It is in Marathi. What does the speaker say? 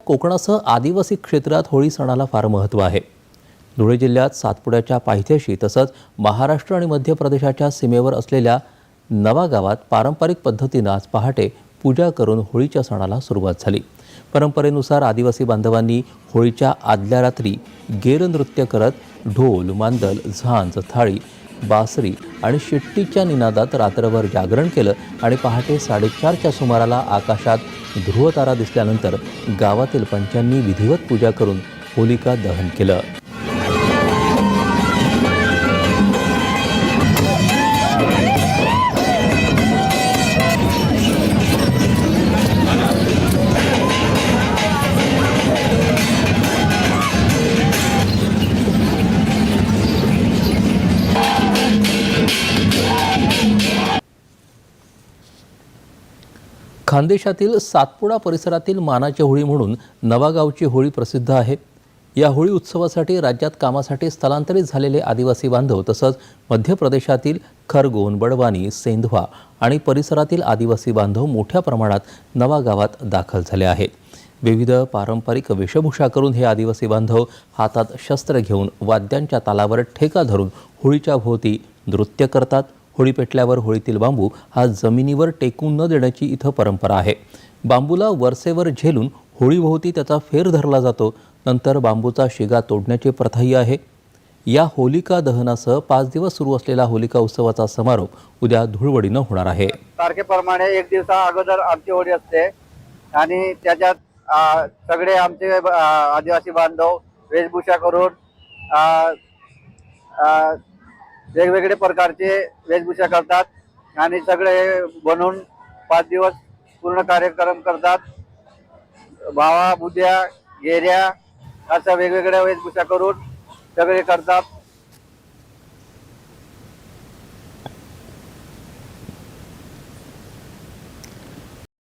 कोकणासह आदिवासी क्षेत्रात होळी सणाला फार महत्त्व आहे। धुळे जिल्ह्यात सातपुड्याच्या पायथ्याशी तसंच महाराष्ट्र आणि मध्य प्रदेशाच्या सीमेवर असलेल्या नवागावात पारंपरिक पद्धतीने आज पहाटे पूजा करून होळीच्या सणाला सुरुवात झाली। परंपरेनुसार आदिवासी बांधवांनी होळीच्या आदल्या रात्री गेर नृत्य करत ढोल, मांदल, झांज, थाळी, बासरी आणि शिट्टीच्या निनादात रात्रभर जागरण केलं आणि पहाटे 4:30च्या सुमाराला आकाशात ध्रुवतारा दिसल्यानंतर गावातील पंचांनी विधिवत पूजा करून होलिका दहन केलं। खानदेशातील सातपुडा परिसरातील मानाची होळी म्हणून नवागावची होळी प्रसिद्ध आहे। या होळी उत्सवासाठी राज्यात कामासाठी स्थलांतरित झालेले आदिवासी बांधव तसंच मध्य प्रदेशातील खरगोन, बडवानी, सेंधवा आणि परिसरातील आदिवासी बांधव मोठ्या प्रमाणात नवागावात दाखल झाले आहेत। विविध पारंपरिक वेशभूषा करून हे आदिवासी बांधव हातात शस्त्र घेऊन वाद्यांच्या तालावर ठेका धरून होळीच्या भोवती नृत्य करतात। होळी पेटल्यावर होळीतील बांबू हा जमिनीवर टेकून न देण्याची इथं परंपरा आहे। बांबूला वरसेवर झेलून होळीभोवती त्याचा फेर धरला जातो। नंतर बांबूचा शिगा तोडण्याची प्रथाही आहे। या होलिका दहनासह 5 दिवस सुरू असलेला होलिका उत्सवाचा समारोप उद्या धुळवडीनं होणार आहे। तारखेप्रमाणे 1 दिवसा अगोदर आमची होळी असते आणि त्याच्यात सगळे आमचे आदिवासी बांधव वेशभूषा करून वेगवेगळे प्रकारचे वेशभूषा करतात आणि सगळे बनवून 5 दिवस पूर्ण कार्यक्रम करतात। भावा, बुद्या, गेऱ्या अशा वेगवेगळ्या वेशभूषा करून सगळे करतात।